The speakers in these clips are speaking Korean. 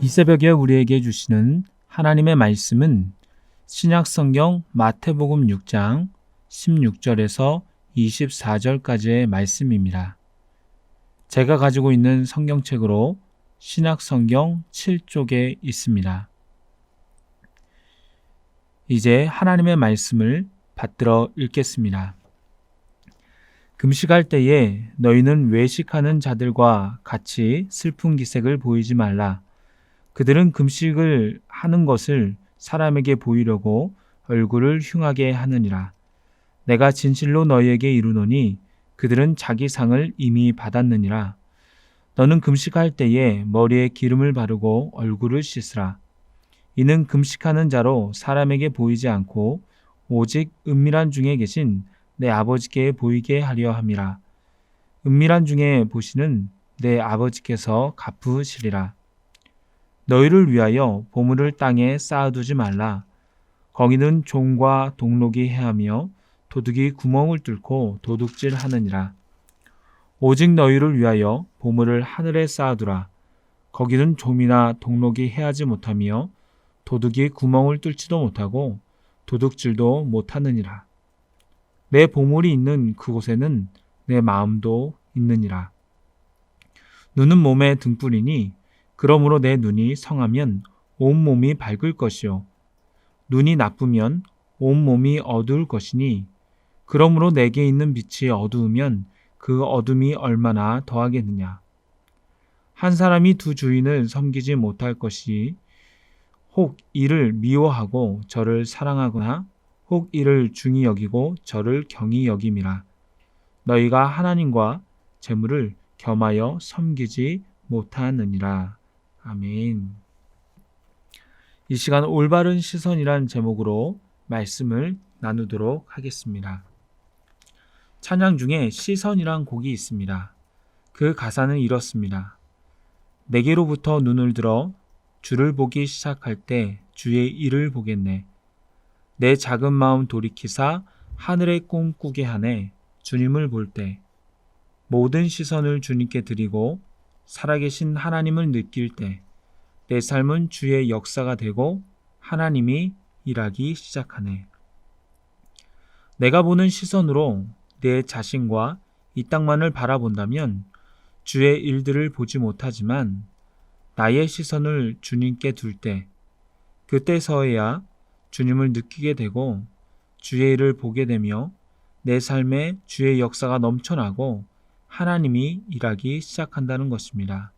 이 새벽에 우리에게 주시는 하나님의 말씀은 신약성경 마태복음 6장 16절에서 24절까지의 말씀입니다. 제가 가지고 있는 성경책으로 신약성경 7쪽에 있습니다. 이제 하나님의 말씀을 받들어 읽겠습니다. 금식할 때에 너희는 외식하는 자들과 같이 슬픈 기색을 보이지 말라. 그들은 금식을 하는 것을 사람에게 보이려고 얼굴을 흉하게 하느니라. 내가 진실로 너희에게 이르노니 그들은 자기 상을 이미 받았느니라. 너는 금식할 때에 머리에 기름을 바르고 얼굴을 씻으라. 이는 금식하는 자로 사람에게 보이지 않고 오직 은밀한 중에 계신 내 아버지께 보이게 하려 함이라. 은밀한 중에 보시는 내 아버지께서 갚으시리라. 너희를 위하여 보물을 땅에 쌓아두지 말라. 거기는 종과 동록이 해하며 도둑이 구멍을 뚫고 도둑질하느니라. 오직 너희를 위하여 보물을 하늘에 쌓아두라. 거기는 좀이나 동록이 해하지 못하며 도둑이 구멍을 뚫지도 못하고 도둑질도 못하느니라. 내 보물이 있는 그곳에는 내 마음도 있느니라. 눈은 몸의 등불이니 그러므로 내 눈이 성하면 온몸이 밝을 것이요 눈이 나쁘면 온몸이 어두울 것이니 그러므로 내게 있는 빛이 어두우면 그 어둠이 얼마나 더하겠느냐. 한 사람이 두 주인을 섬기지 못할 것이 혹 이를 미워하고 저를 사랑하거나 혹 이를 중히 여기고 저를 경히 여김이라. 너희가 하나님과 재물을 겸하여 섬기지 못하느니라. 아멘. 이 시간 올바른 시선이란 제목으로 말씀을 나누도록 하겠습니다. 찬양 중에 시선이란 곡이 있습니다. 그 가사는 이렇습니다. 내게로부터 눈을 들어 주를 보기 시작할 때 주의 일을 보겠네. 내 작은 마음 돌이키사 하늘의 꿈 꾸게 하네. 주님을 볼 때 모든 시선을 주님께 드리고 살아계신 하나님을 느낄 때 내 삶은 주의 역사가 되고 하나님이 일하기 시작하네. 내가 보는 시선으로 내 자신과 이 땅만을 바라본다면 주의 일들을 보지 못하지만 나의 시선을 주님께 둘 때 그때서야 주님을 느끼게 되고 주의 일을 보게 되며 내 삶에 주의 역사가 넘쳐나고 하나님이 일하기 시작한다는 것입니다.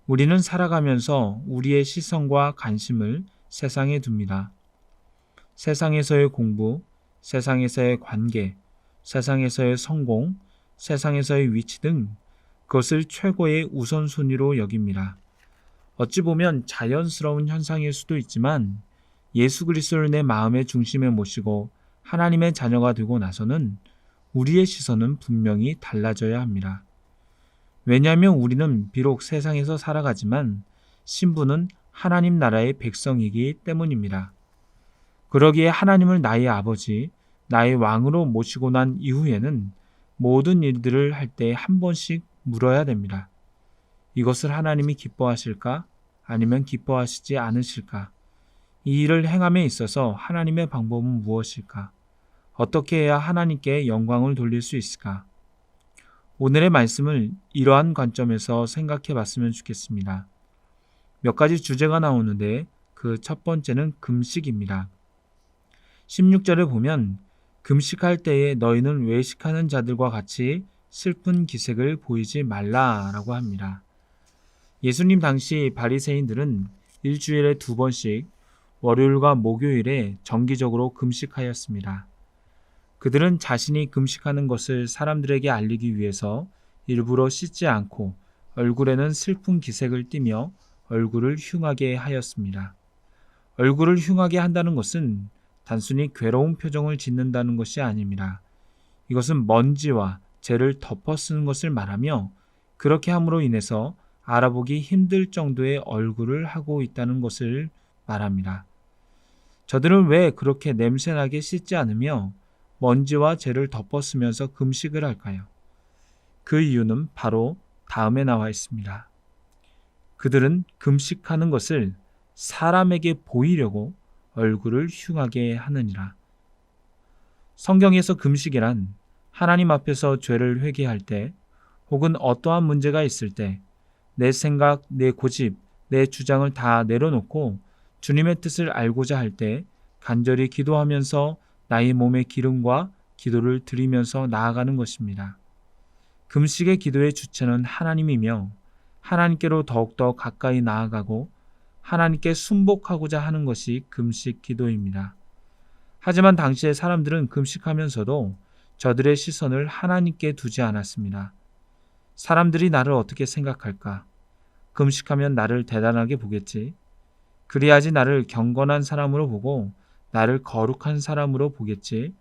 우리는 살아가면서 우리의 시선과 관심을 세상에 둡니다. 세상에서의 공부, 세상에서의 관계, 세상에서의 성공, 세상에서의 위치 등 그것을 최고의 우선순위로 여깁니다. 어찌 보면 자연스러운 현상일 수도 있지만 예수 그리스도를 내 마음의 중심에 모시고 하나님의 자녀가 되고 나서는 우리의 시선은 분명히 달라져야 합니다. 왜냐하면 우리는 비록 세상에서 살아가지만 신분은 하나님 나라의 백성이기 때문입니다. 그러기에 하나님을 나의 아버지, 나의 왕으로 모시고 난 이후에는 모든 일들을 할 때 한 번씩 물어야 됩니다. 이것을 하나님이 기뻐하실까? 아니면 기뻐하시지 않으실까? 이 일을 행함에 있어서 하나님의 방법은 무엇일까? 어떻게 해야 하나님께 영광을 돌릴 수 있을까? 오늘의 말씀을 이러한 관점에서 생각해 봤으면 좋겠습니다. 몇 가지 주제가 나오는데 그 첫 번째는 금식입니다. 16절에 보면 금식할 때에 너희는 외식하는 자들과 같이 슬픈 기색을 보이지 말라라고 합니다. 예수님 당시 바리새인들은 일주일에 2번씩 월요일과 목요일에 정기적으로 금식하였습니다. 그들은 자신이 금식하는 것을 사람들에게 알리기 위해서 일부러 씻지 않고 얼굴에는 슬픈 기색을 띠며 얼굴을 흉하게 하였습니다. 얼굴을 흉하게 한다는 것은 단순히 괴로운 표정을 짓는다는 것이 아닙니다. 이것은 먼지와 재를 덮어 쓰는 것을 말하며 그렇게 함으로 인해서 알아보기 힘들 정도의 얼굴을 하고 있다는 것을 말합니다. 저들은 왜 그렇게 냄새나게 씻지 않으며 먼지와 재를 덮어 쓰면서 금식을 할까요? 그 이유는 바로 다음에 나와 있습니다. 그들은 금식하는 것을 사람에게 보이려고 얼굴을 흉하게 하느니라. 성경에서 금식이란 하나님 앞에서 죄를 회개할 때 혹은 어떠한 문제가 있을 때 내 생각, 내 고집, 내 주장을 다 내려놓고 주님의 뜻을 알고자 할 때 간절히 기도하면서 나의 몸의 기름과 기도를 드리면서 나아가는 것입니다. 금식의 기도의 주체는 하나님이며 하나님께로 더욱더 가까이 나아가고 하나님께 순복하고자 하는 것이 금식 기도입니다. 하지만 당시의 사람들은 금식하면서도 저들의 시선을 하나님께 두지 않았습니다. 사람들이 나를 어떻게 생각할까? 금식하면 나를 대단하게 보겠지. 그래야지 나를 경건한 사람으로 보고 나를 거룩한 사람으로 보겠지.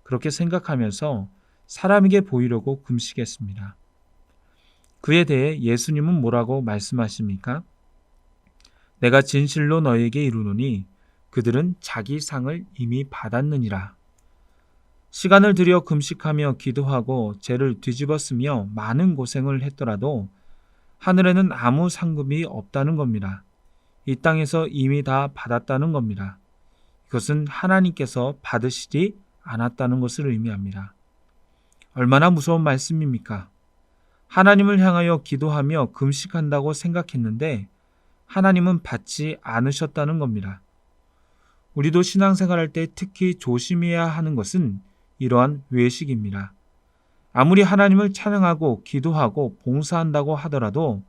그렇게 생각하면서 사람에게 보이려고 금식했습니다. 그에 대해 예수님은 뭐라고 말씀하십니까? 내가 진실로 너에게 이르노니 그들은 자기 상을 이미 받았느니라. 시간을 들여 금식하며 기도하고 죄를 뒤집었으며 많은 고생을 했더라도 하늘에는 아무 상급이 없다는 겁니다. 이 땅에서 이미 다 받았다는 겁니다. 이것은 하나님께서 받으시지 않았다는 것을 의미합니다. 얼마나 무서운 말씀입니까? 하나님을 향하여 기도하며 금식한다고 생각했는데 하나님은 받지 않으셨다는 겁니다. 우리도 신앙생활할 때 특히 조심해야 하는 것은 이러한 외식입니다. 아무리 하나님을 찬양하고 기도하고 봉사한다고 하더라도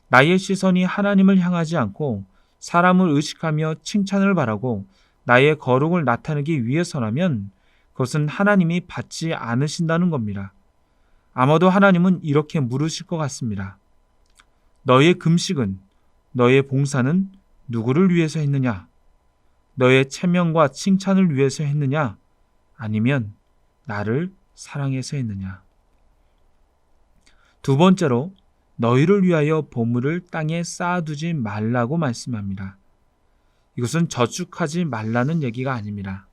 나의 시선이 하나님을 향하지 않고 사람을 의식하며 칭찬을 바라고 나의 거룩을 나타내기 위해서라면 그것은 하나님이 받지 않으신다는 겁니다. 아마도 하나님은 이렇게 물으실 것 같습니다. 너의 금식은, 너의 봉사는 누구를 위해서 했느냐? 너의 체면과 칭찬을 위해서 했느냐? 아니면 나를 사랑해서 했느냐? 두 번째로 너희를 위하여 보물을 땅에 쌓아두지 말라고 말씀합니다. 이것은 저축하지 말라는 얘기가 아닙니다.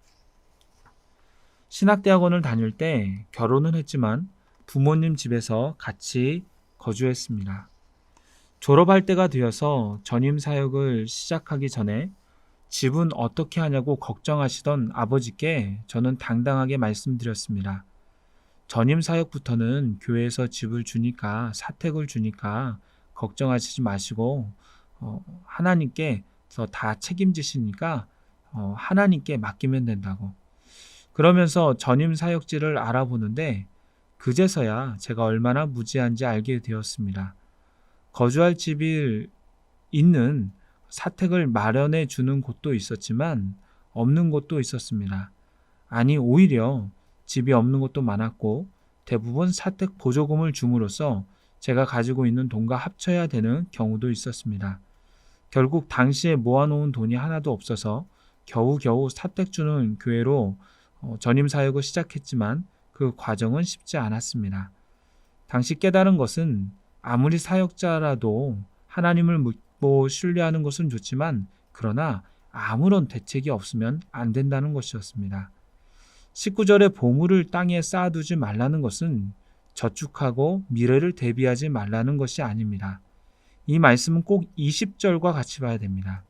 신학대학원을 다닐 때 결혼은 했지만 부모님 집에서 같이 거주했습니다. 졸업할 때가 되어서 전임 사역을 시작하기 전에 집은 어떻게 하냐고 걱정하시던 아버지께 저는 당당하게 말씀드렸습니다. 전임 사역부터는 교회에서 집을 주니까 사택을 주니까 걱정하시지 마시고 하나님께서 다 책임지시니까 하나님께 맡기면 된다고. 그러면서 전임 사역지를 알아보는데 그제서야 제가 얼마나 무지한지 알게 되었습니다. 거주할 집이 있는 사택을 마련해 주는 곳도 있었지만 없는 곳도 있었습니다. 아니 오히려 집이 없는 곳도 많았고 대부분 사택 보조금을 줌으로써 제가 가지고 있는 돈과 합쳐야 되는 경우도 있었습니다. 결국 당시에 모아놓은 돈이 하나도 없어서 겨우겨우 사택 주는 교회로 전임 사역을 시작했지만 그 과정은 쉽지 않았습니다. 당시 깨달은 것은 아무리 사역자라도 하나님을 믿고 신뢰하는 것은 좋지만 그러나 아무런 대책이 없으면 안 된다는 것이었습니다. 19절에 보물을 땅에 쌓아두지 말라는 것은 저축하고 미래를 대비하지 말라는 것이 아닙니다. 이 말씀은 꼭 20절과 같이 봐야 됩니다.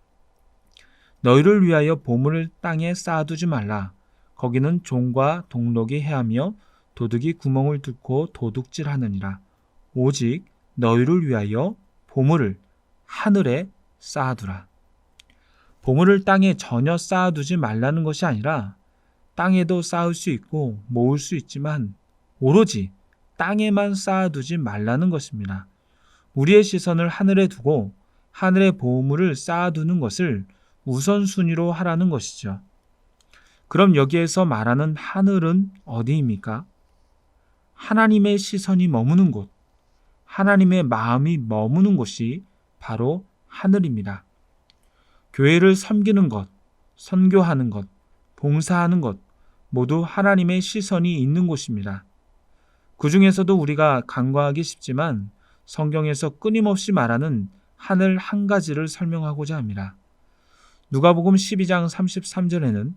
너희를 위하여 보물을 땅에 쌓아두지 말라. 거기는 종과 동록이 해하며 도둑이 구멍을 뚫고 도둑질하느니라. 오직 너희를 위하여 보물을 하늘에 쌓아두라. 보물을 땅에 전혀 쌓아두지 말라는 것이 아니라 땅에도 쌓을 수 있고 모을 수 있지만 오로지 땅에만 쌓아두지 말라는 것입니다. 우리의 시선을 하늘에 두고 하늘의 보물을 쌓아두는 것을 우선순위로 하라는 것이죠. 그럼 여기에서 말하는 하늘은 어디입니까? 하나님의 시선이 머무는 곳, 하나님의 마음이 머무는 곳이 바로 하늘입니다. 교회를 섬기는 것, 선교하는 것, 봉사하는 것 모두 하나님의 시선이 있는 곳입니다. 그 중에서도 우리가 간과하기 쉽지만 성경에서 끊임없이 말하는 하늘 한 가지를 설명하고자 합니다. 누가복음 12장 33절에는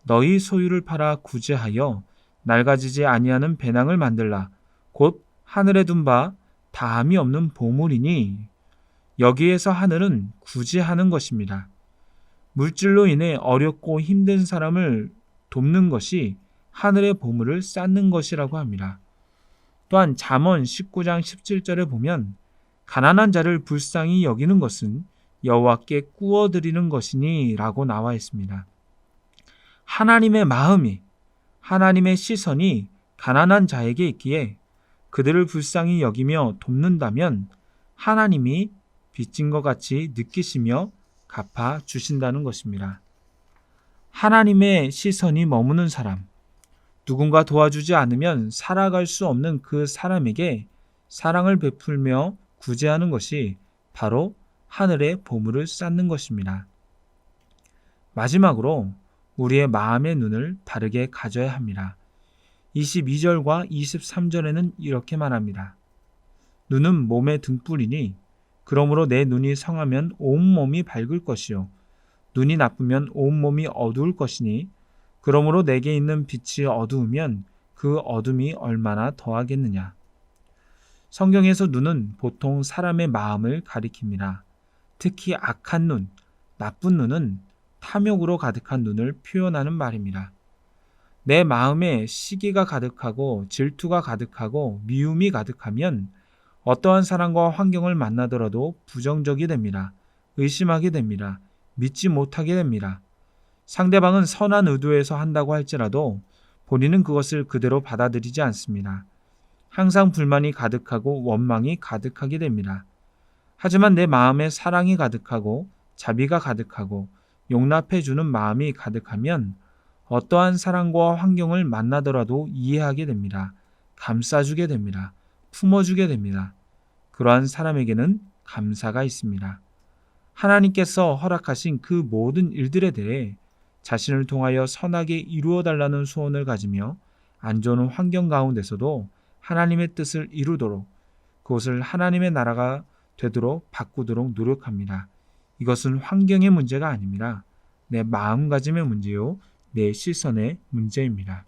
너희 소유를 팔아 구제하여 낡아지지 아니하는 배낭을 만들라. 곧 하늘에 둔 바 다함이 없는 보물이니 여기에서 하늘은 구제하는 것입니다. 물질로 인해 어렵고 힘든 사람을 돕는 것이 하늘의 보물을 쌓는 것이라고 합니다. 또한 잠언 19장 17절에 보면 가난한 자를 불쌍히 여기는 것은 여호와께 꾸어드리는 것이니 라고 나와 있습니다. 하나님의 마음이, 하나님의 시선이 가난한 자에게 있기에 그들을 불쌍히 여기며 돕는다면 하나님이 빚진 것 같이 느끼시며 갚아 주신다는 것입니다. 하나님의 시선이 머무는 사람, 누군가 도와주지 않으면 살아갈 수 없는 그 사람에게 사랑을 베풀며 구제하는 것이 바로 하늘의 보물을 쌓는 것입니다. 마지막으로 우리의 마음의 눈을 바르게 가져야 합니다. 22절과 23절에는 이렇게 말합니다. 눈은 몸의 등불이니 그러므로 내 눈이 성하면 온몸이 밝을 것이요 눈이 나쁘면 온몸이 어두울 것이니 그러므로 내게 있는 빛이 어두우면 그 어둠이 얼마나 더하겠느냐. 성경에서 눈은 보통 사람의 마음을 가리킵니다. 특히 악한 눈, 나쁜 눈은 탐욕으로 가득한 눈을 표현하는 말입니다. 내 마음에 시기가 가득하고 질투가 가득하고 미움이 가득하면 어떠한 사람과 환경을 만나더라도 부정적이 됩니다. 의심하게 됩니다. 믿지 못하게 됩니다. 상대방은 선한 의도에서 한다고 할지라도 본인은 그것을 그대로 받아들이지 않습니다. 항상 불만이 가득하고 원망이 가득하게 됩니다. 하지만 내 마음에 사랑이 가득하고 자비가 가득하고 용납해주는 마음이 가득하면 어떠한 사람과 환경을 만나더라도 이해하게 됩니다. 감싸주게 됩니다. 품어주게 됩니다. 그러한 사람에게는 감사가 있습니다. 하나님께서 허락하신 그 모든 일들에 대해 자신을 통하여 선하게 이루어 달라는 소원을 가지며 안 좋은 환경 가운데서도 하나님의 뜻을 이루도록 그것을 하나님의 나라가 되도록 바꾸도록 노력합니다. 이것은 환경의 문제가 아닙니다. 내 마음가짐의 문제요, 내 시선의 문제입니다.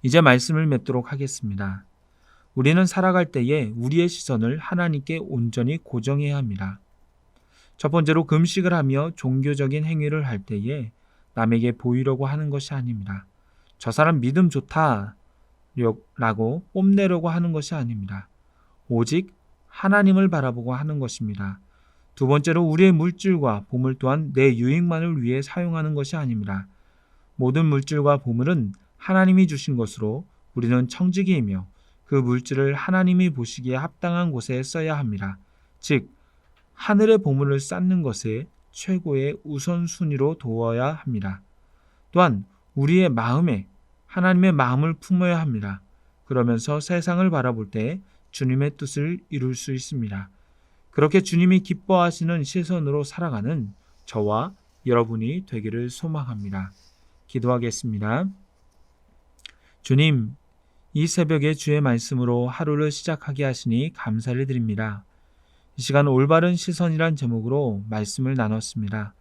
이제 말씀을 맺도록 하겠습니다. 우리는 살아갈 때에 우리의 시선을 하나님께 온전히 고정해야 합니다. 첫 번째로 금식을 하며 종교적인 행위를 할 때에 남에게 보이려고 하는 것이 아닙니다. 저 사람 믿음 좋다 라고 뽐내려고 하는 것이 아닙니다. 오직 하나님을 바라보고 하는 것입니다. 두 번째로 우리의 물질과 보물 또한 내 유익만을 위해 사용하는 것이 아닙니다. 모든 물질과 보물은 하나님이 주신 것으로 우리는 청지기이며 그 물질을 하나님이 보시기에 합당한 곳에 써야 합니다. 즉 하늘의 보물을 쌓는 것에 최고의 우선순위로 두어야 합니다. 또한 우리의 마음에 하나님의 마음을 품어야 합니다. 그러면서 세상을 바라볼 때 주님의 뜻을 이룰 수 있습니다. 그렇게 주님이 기뻐하시는 시선으로 살아가는 저와 여러분이 되기를 소망합니다. 기도하겠습니다. 주님, 이 새벽에 주의 말씀으로 하루를 시작하게 하시니 감사를 드립니다. 이 시간 올바른 시선이란 제목으로 말씀을 나눴습니다.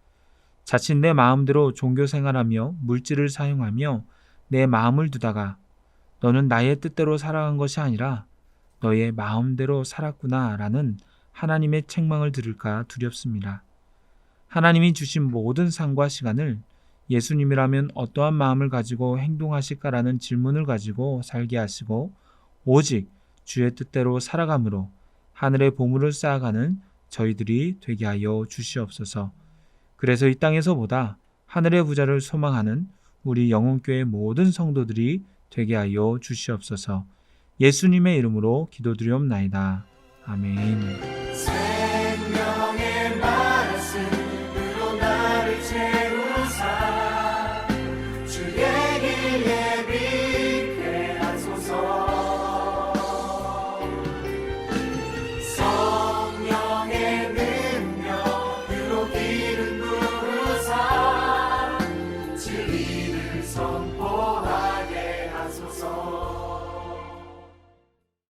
자칫 내 마음대로 종교 생활하며 물질을 사용하며 내 마음을 두다가 너는 나의 뜻대로 살아간 것이 아니라 너의 마음대로 살았구나 라는 하나님의 책망을 들을까 두렵습니다. 하나님이 주신 모든 상과 시간을 예수님이라면 어떠한 마음을 가지고 행동하실까라는 질문을 가지고 살게 하시고 오직 주의 뜻대로 살아감으로 하늘의 보물을 쌓아가는 저희들이 되게 하여 주시옵소서. 그래서 이 땅에서보다 하늘의 부자를 소망하는 우리 영혼교회 모든 성도들이 되게 하여 주시옵소서. 예수님의 이름으로 기도드리옵나이다. 아멘.